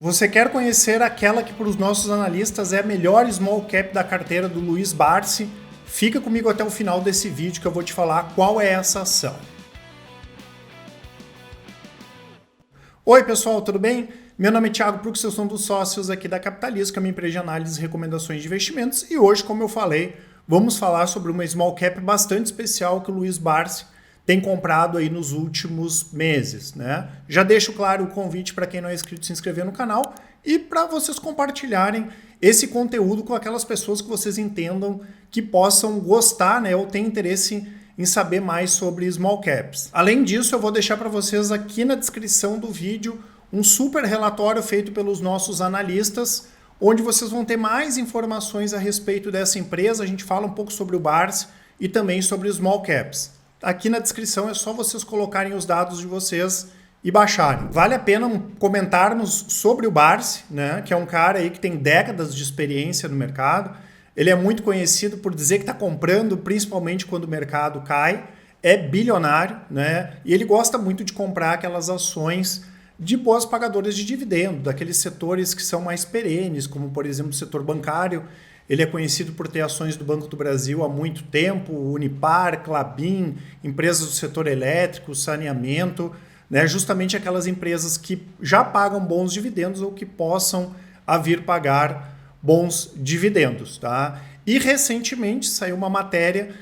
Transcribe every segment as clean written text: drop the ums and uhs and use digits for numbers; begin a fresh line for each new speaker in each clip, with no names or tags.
Você quer conhecer aquela que para os nossos analistas é a melhor small cap da carteira do Luiz Barsi? Fica comigo até o final desse vídeo que eu vou te falar qual é essa ação. Oi pessoal, tudo bem? Meu nome é Thiago Prux, eu sou um dos sócios aqui da Capitalisco, que é uma empresa de análise e recomendações de investimentos, e hoje, como eu falei, vamos falar sobre uma small cap bastante especial que o Luiz Barsi tem comprado aí nos últimos meses, né? Já deixo claro o convite para quem não é inscrito se inscrever no canal e para vocês compartilharem esse conteúdo com aquelas pessoas que vocês entendam que possam gostar, né, ou ter interesse em saber mais sobre small caps. Além disso, eu vou deixar para vocês aqui na descrição do vídeo um super relatório feito pelos nossos analistas, onde vocês vão ter mais informações a respeito dessa empresa. A gente fala um pouco sobre o Barsi e também sobre small caps. Aqui na descrição é só vocês colocarem os dados de vocês e baixarem. Vale a pena comentarmos sobre o Barsi, né, que é um cara aí que tem décadas de experiência no mercado. Ele é muito conhecido por dizer que está comprando, principalmente quando o mercado cai. É bilionário, né, e ele gosta muito de comprar aquelas ações de boas pagadoras de dividendo, daqueles setores que são mais perenes, como por exemplo o setor bancário. Ele é conhecido por ter ações do Banco do Brasil há muito tempo, Unipar, Klabin, empresas do setor elétrico, saneamento, né? Justamente aquelas empresas que já pagam bons dividendos ou que possam vir pagar bons dividendos. Tá? E recentemente saiu uma matéria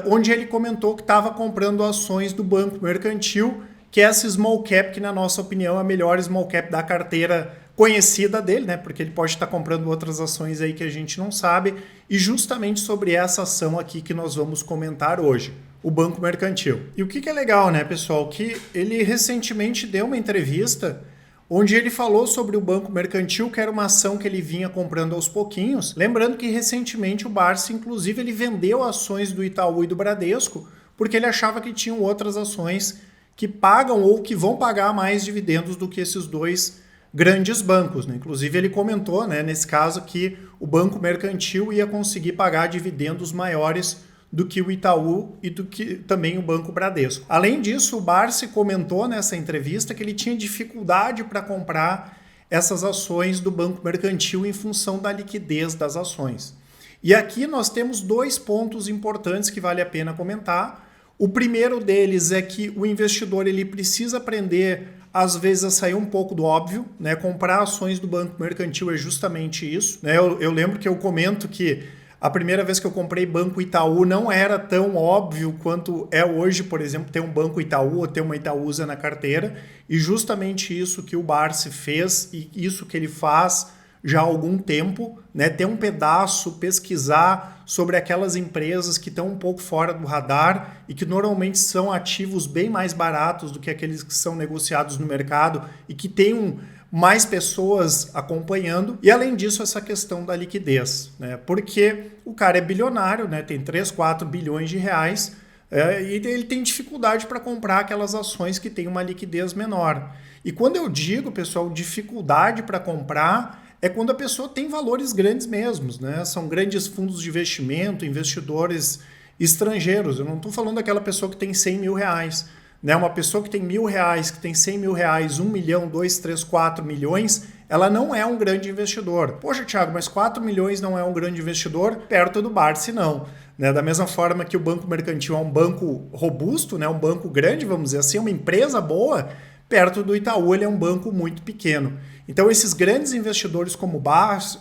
onde ele comentou que estava comprando ações do Banco Mercantil, que é essa small cap, que na nossa opinião é a melhor small cap da carteira conhecida dele, né? Porque ele pode estar comprando outras ações aí que a gente não sabe, e justamente sobre essa ação aqui que nós vamos comentar hoje, o Banco Mercantil. E o que é legal, né, pessoal, que ele recentemente deu uma entrevista onde ele falou sobre o Banco Mercantil, que era uma ação que ele vinha comprando aos pouquinhos. Lembrando que recentemente o Barsi, inclusive, ele vendeu ações do Itaú e do Bradesco, porque ele achava que tinham outras ações que pagam ou que vão pagar mais dividendos do que esses dois grandes bancos, né? Inclusive ele comentou, né, nesse caso, que o Banco Mercantil ia conseguir pagar dividendos maiores do que o Itaú e do que também o Banco Bradesco. Além disso, o Barsi comentou nessa entrevista que ele tinha dificuldade para comprar essas ações do Banco Mercantil em função da liquidez das ações. E aqui nós temos dois pontos importantes que vale a pena comentar. O primeiro deles é que o investidor ele precisa aprender, às vezes, a sair um pouco do óbvio, né? Comprar ações do Banco Mercantil é justamente isso, né? Eu lembro que eu comento que a primeira vez que eu comprei Banco Itaú não era tão óbvio quanto é hoje, por exemplo, ter um Banco Itaú ou ter uma Itaúsa na carteira, e justamente isso que o Barsi fez e isso que ele faz já há algum tempo, né? Ter um pedaço, pesquisar sobre aquelas empresas que estão um pouco fora do radar e que normalmente são ativos bem mais baratos do que aqueles que são negociados no mercado e que tem mais pessoas acompanhando. E além disso, essa questão da liquidez, né? Porque o cara é bilionário, né? Tem 3, 4 bilhões de reais, e ele tem dificuldade para comprar aquelas ações que têm uma liquidez menor. E quando eu digo, pessoal, dificuldade para comprar, é quando a pessoa tem valores grandes mesmos, né? São grandes fundos de investimento, investidores estrangeiros. Eu não estou falando daquela pessoa que tem 100 mil reais, né? Uma pessoa que tem R$ 1.000, que tem 100 mil reais, 1 milhão, 2, 3, 4 milhões, ela não é um grande investidor. Poxa, Thiago, mas 4 milhões não é um grande investidor? Perto do Barsi, não. Né? Da mesma forma que o Banco Mercantil é um banco robusto, né? Um banco grande, vamos dizer assim, uma empresa boa, perto do Itaú ele é um banco muito pequeno. Então esses grandes investidores como o Barsi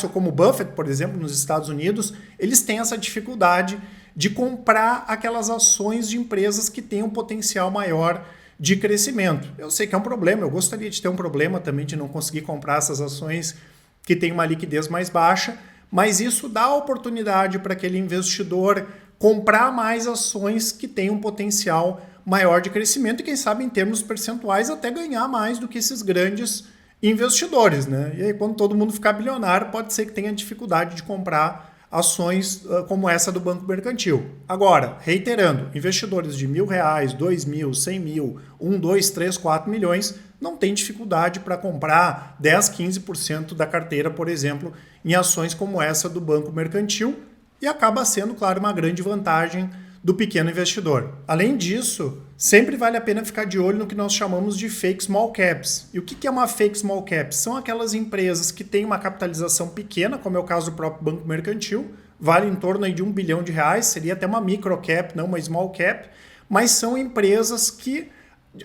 ou como o Buffett, por exemplo, nos Estados Unidos, eles têm essa dificuldade de comprar aquelas ações de empresas que têm um potencial maior de crescimento. Eu sei que é um problema, eu gostaria de ter um problema também de não conseguir comprar essas ações que têm uma liquidez mais baixa, mas isso dá oportunidade para aquele investidor comprar mais ações que têm um potencial maior de crescimento e quem sabe em termos percentuais até ganhar mais do que esses grandes investidores, né? E aí quando todo mundo ficar bilionário pode ser que tenha dificuldade de comprar ações como essa do Banco Mercantil. Agora, reiterando, investidores de R$ 1.000, 2 mil, 100 mil, 1, 2, 3, 4 milhões não tem dificuldade para comprar 10, 15% da carteira, por exemplo, em ações como essa do Banco Mercantil, e acaba sendo, claro, uma grande vantagem do pequeno investidor. Além disso, sempre vale a pena ficar de olho no que nós chamamos de fake small caps. E o que é uma fake small cap? São aquelas empresas que têm uma capitalização pequena, como é o caso do próprio Banco Mercantil, vale em torno aí de R$1 bilhão, seria até uma micro cap, não uma small cap, mas são empresas que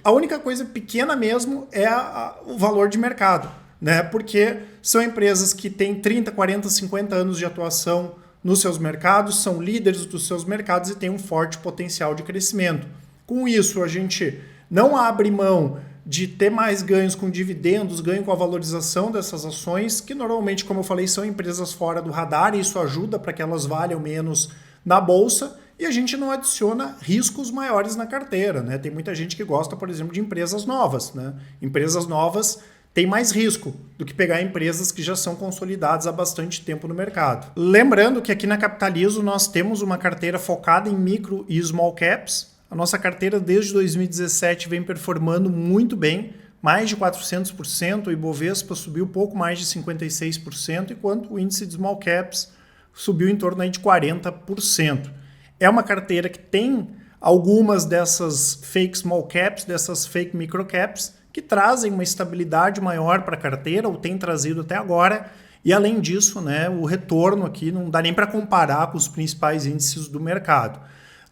a única coisa pequena mesmo é o valor de mercado, né? Porque são empresas que têm 30, 40, 50 anos de atuação nos seus mercados, são líderes dos seus mercados e têm um forte potencial de crescimento. Com isso, a gente não abre mão de ter mais ganhos com dividendos, ganho com a valorização dessas ações, que normalmente, como eu falei, são empresas fora do radar, e isso ajuda para que elas valham menos na bolsa, e a gente não adiciona riscos maiores na carteira, né? Tem muita gente que gosta, por exemplo, de empresas novas, né? Empresas novas têm mais risco do que pegar empresas que já são consolidadas há bastante tempo no mercado. Lembrando que aqui na Capitalizo nós temos uma carteira focada em micro e small caps. A nossa carteira desde 2017 vem performando muito bem, mais de 400%, o Ibovespa subiu pouco mais de 56%, enquanto o índice de small caps subiu em torno aí de 40%. É uma carteira que tem algumas dessas fake small caps, dessas fake micro caps, que trazem uma estabilidade maior para a carteira, ou tem trazido até agora, e além disso, né, o retorno aqui não dá nem para comparar com os principais índices do mercado.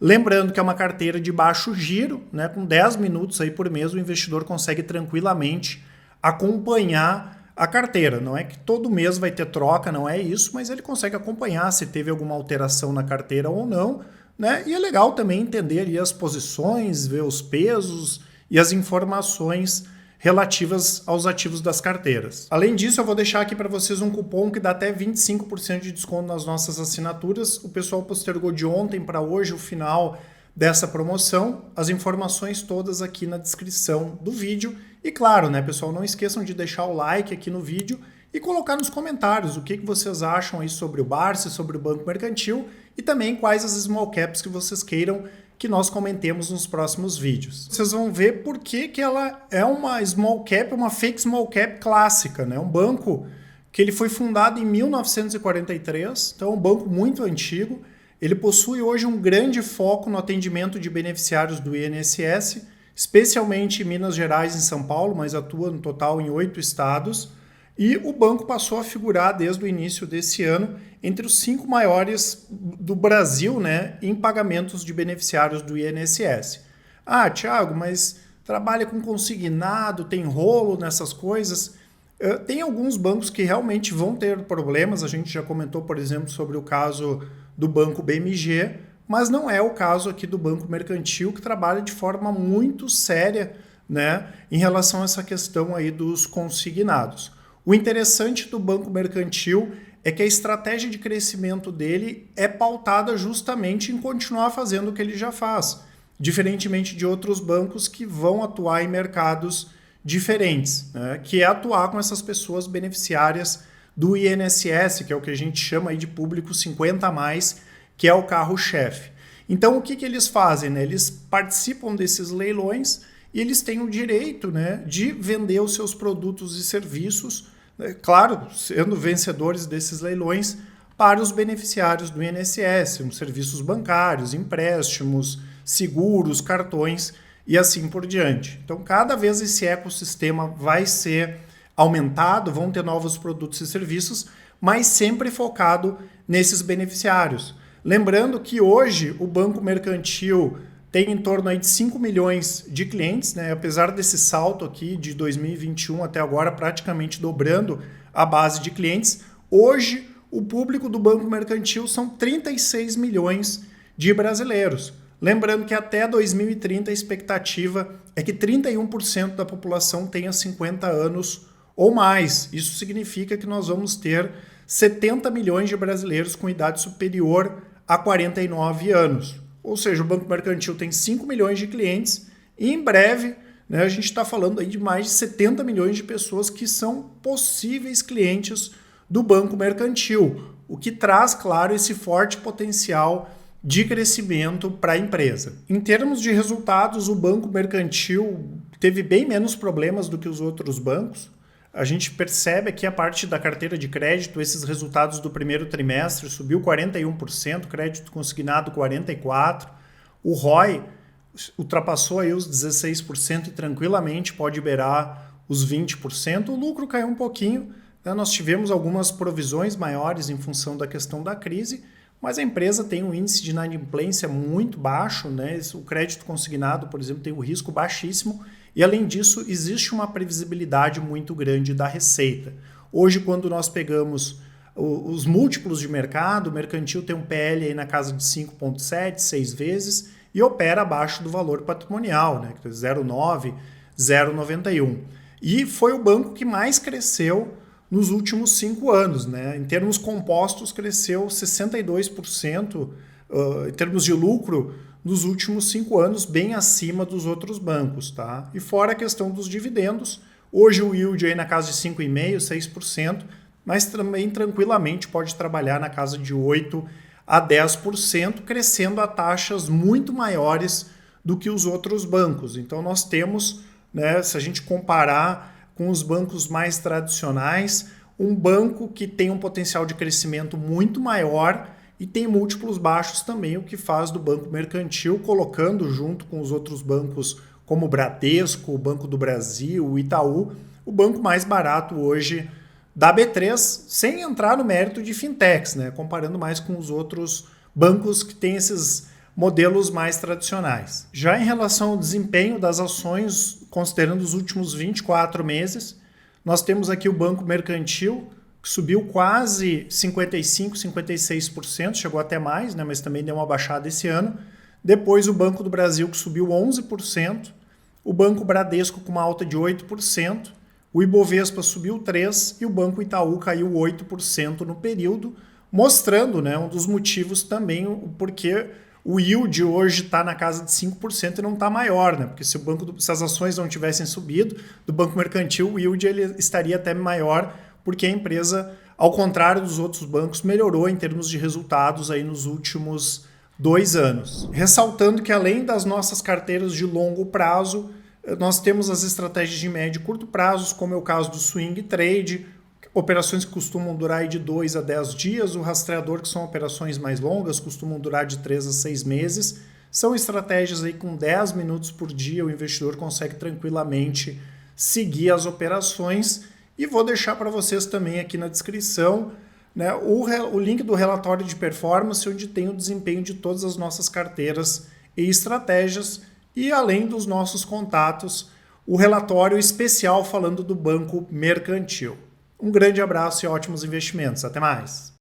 Lembrando que é uma carteira de baixo giro, né, com 10 minutos aí por mês o investidor consegue tranquilamente acompanhar a carteira. Não é que todo mês vai ter troca, não é isso, mas ele consegue acompanhar se teve alguma alteração na carteira ou não, né? E é legal também entender ali as posições, ver os pesos e as informações relativas aos ativos das carteiras. Além disso, eu vou deixar aqui para vocês um cupom que dá até 25% de desconto nas nossas assinaturas. O pessoal postergou de ontem para hoje o final dessa promoção. As informações todas aqui na descrição do vídeo. E claro, né, pessoal, não esqueçam de deixar o like aqui no vídeo e colocar nos comentários o que vocês acham aí sobre o Barsi, sobre o Banco Mercantil e também quais as small caps que vocês queiram que nós comentemos nos próximos vídeos. Vocês vão ver por que ela é uma small cap, uma fake small cap clássica, né? Um banco que ele foi fundado em 1943, então é um banco muito antigo. Ele possui hoje um grande foco no atendimento de beneficiários do INSS, especialmente em Minas Gerais e em São Paulo, mas atua no total em 8 estados. E o banco passou a figurar desde o início desse ano entre os 5 maiores do Brasil, né, em pagamentos de beneficiários do INSS. Ah, Thiago, mas trabalha com consignado, tem rolo nessas coisas. Tem alguns bancos que realmente vão ter problemas. A gente já comentou, por exemplo, sobre o caso do Banco BMG, mas não é o caso aqui do Banco Mercantil, que trabalha de forma muito séria, né, em relação a essa questão aí dos consignados. O interessante do Banco Mercantil é que a estratégia de crescimento dele é pautada justamente em continuar fazendo o que ele já faz, diferentemente de outros bancos que vão atuar em mercados diferentes, né? Que é atuar com essas pessoas beneficiárias do INSS, que é o que a gente chama aí de público 50+, que é o carro-chefe. Então, o que eles fazem, né? Eles participam desses leilões e eles têm o direito, né, de vender os seus produtos e serviços, claro, sendo vencedores desses leilões, para os beneficiários do INSS, serviços bancários, empréstimos, seguros, cartões e assim por diante. Então, cada vez esse ecossistema vai ser aumentado, vão ter novos produtos e serviços, mas sempre focado nesses beneficiários. Lembrando que hoje o Banco Mercantil tem em torno aí de 5 milhões de clientes, né? Apesar desse salto aqui de 2021 até agora, praticamente dobrando a base de clientes, hoje o público do Banco Mercantil são 36 milhões de brasileiros. Lembrando que até 2030 a expectativa é que 31% da população tenha 50 anos ou mais. Isso significa que nós vamos ter 70 milhões de brasileiros com idade superior a 49 anos. Ou seja, o Banco Mercantil tem 5 milhões de clientes e em breve, né, a gente está falando aí de mais de 70 milhões de pessoas que são possíveis clientes do Banco Mercantil, o que traz, claro, esse forte potencial de crescimento para a empresa. Em termos de resultados, o Banco Mercantil teve bem menos problemas do que os outros bancos. A gente percebe aqui a parte da carteira de crédito, esses resultados do primeiro trimestre subiu 41%, crédito consignado 44%, O ROI ultrapassou aí os 16% e tranquilamente pode beirar os 20%. O lucro caiu um pouquinho, né? Nós tivemos algumas provisões maiores em função da questão da crise, mas a empresa tem um índice de inadimplência muito baixo, né? O crédito consignado, por exemplo, tem um risco baixíssimo e, além disso, existe uma previsibilidade muito grande da receita. Hoje, quando nós pegamos os múltiplos de mercado, o Mercantil tem um PL aí na casa de 5,7, 6 vezes e opera abaixo do valor patrimonial, né? 0,9, 0,91. E foi o banco que mais cresceu nos últimos 5 anos, né? Em termos compostos, cresceu 62%, em termos de lucro, nos últimos 5 anos, bem acima dos outros bancos, tá? E fora a questão dos dividendos, hoje o yield aí na casa de 5,5%, 6%, mas também tranquilamente pode trabalhar na casa de 8% a 10%, crescendo a taxas muito maiores do que os outros bancos. Então nós temos, né, se a gente comparar com os bancos mais tradicionais, um banco que tem um potencial de crescimento muito maior e tem múltiplos baixos também, o que faz do Banco Mercantil, colocando junto com os outros bancos como o Bradesco, o Banco do Brasil, o Itaú, o banco mais barato hoje da B3, sem entrar no mérito de fintechs, né? Comparando mais com os outros bancos que têm esses modelos mais tradicionais. Já em relação ao desempenho das ações, considerando os últimos 24 meses, nós temos aqui o Banco Mercantil, que subiu quase 55%, 56%, chegou até mais, né? Mas também deu uma baixada esse ano. Depois o Banco do Brasil, que subiu 11%, o Banco Bradesco com uma alta de 8%, o Ibovespa subiu 3% e o Banco Itaú caiu 8% no período, mostrando, né, um dos motivos também o porquê o yield hoje está na casa de 5% e não está maior, né? Porque se as ações não tivessem subido do Banco Mercantil, o yield ele estaria até maior, porque a empresa, ao contrário dos outros bancos, melhorou em termos de resultados aí nos últimos 2 anos. Ressaltando que, além das nossas carteiras de longo prazo, nós temos as estratégias de médio e curto prazos, como é o caso do swing trade, operações que costumam durar de 2 a 10 dias, o rastreador, que são operações mais longas, costumam durar de 3 a 6 meses. São estratégias aí com 10 minutos por dia, o investidor consegue tranquilamente seguir as operações. E vou deixar para vocês também aqui na descrição, né, o link do relatório de performance, onde tem o desempenho de todas as nossas carteiras e estratégias, e além dos nossos contatos, o relatório especial falando do Banco Mercantil. Um grande abraço e ótimos investimentos. Até mais!